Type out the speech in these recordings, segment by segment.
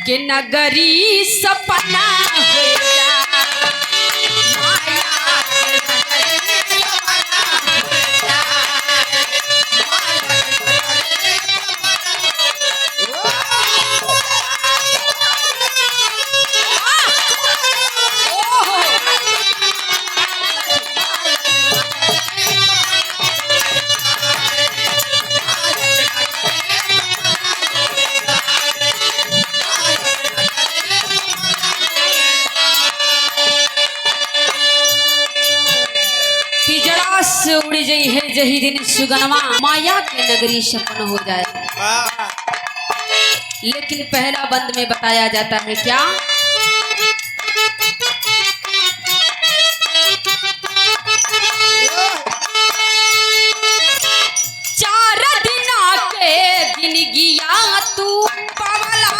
के नगरी सपना हो जा माया उड़ जई है जही दिन सुगनमा माया की नगरी सपन हो जाए। लेकिन पहला बंद में बताया जाता है क्या, चार दिन के दिन गिया तू पवला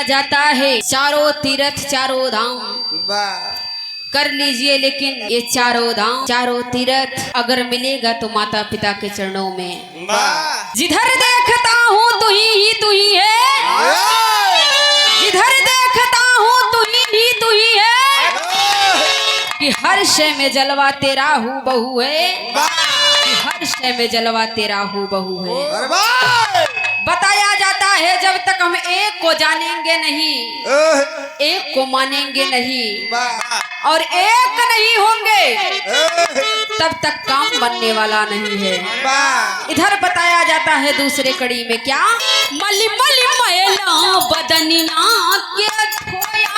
जाता है। चारों तीर्थ चारों धाम कर लीजिए, लेकिन ये चारों धाम चारों तीर्थ अगर मिलेगा तो माता पिता के चरणों में। जिधर देखता हूँ तू ही है, जिधर देखता हूँ तू ही है, कि हर शय में जलवा तेरा हूँ बहू है, कि हर शय में जलवा तेरा हूँ बहू है। बताया जाता है जब तक हम एक को जानेंगे नहीं, एक को मानेंगे नहीं और एक नहीं होंगे, तब तक काम बनने वाला नहीं है। इधर बताया जाता है दूसरे कड़ी में क्या, मली मली मैला बदनिया के खोया,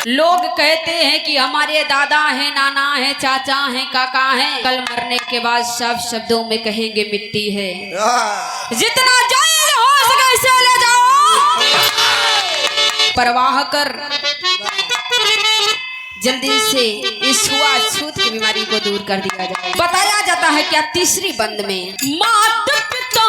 लोग कहते हैं कि हमारे दादा हैं, नाना हैं, चाचा हैं, काका हैं, कल मरने के बाद सब शब्दों में कहेंगे मिट्टी है। जितना जल्द हो सके इसे ले जाओ, परवाह कर जल्दी से इस छूत की बीमारी को दूर कर दिया जाए। बताया जाता है क्या तीसरी बंद में, माता पिता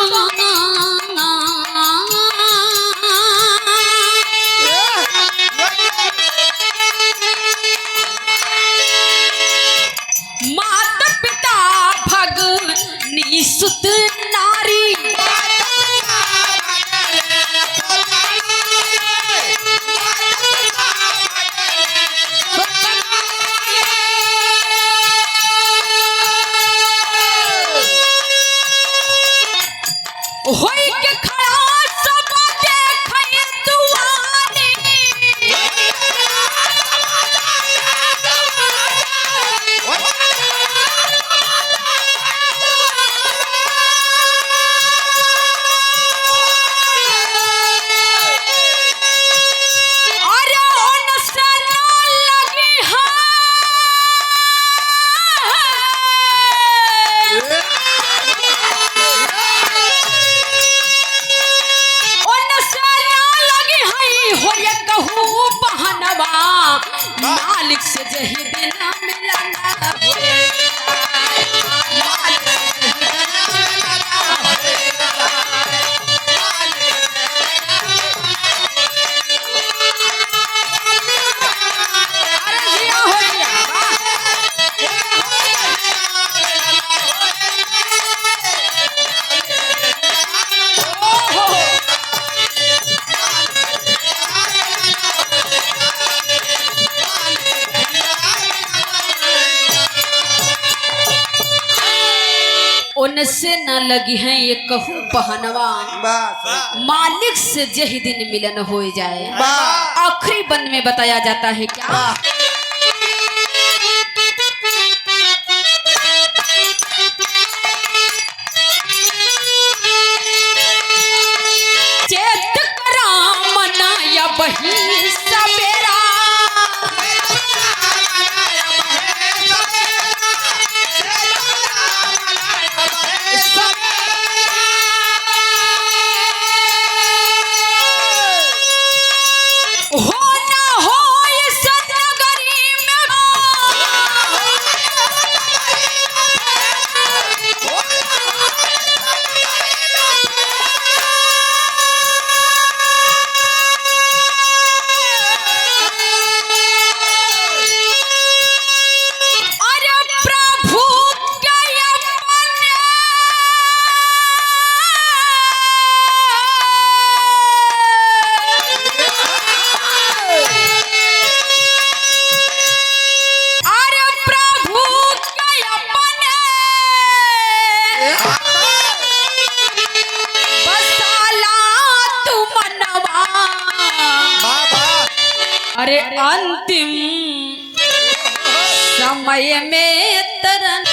मनवा मालिक से जही दिन मिलना होए उनसे न लगी है ये कहूँ पहनवा मालिक से जही दिन मिलन हो जाए। आखिरी बंद में बताया जाता है क्या चेत करा मनाया बही सवेरा अरे अंतिम समय में तरन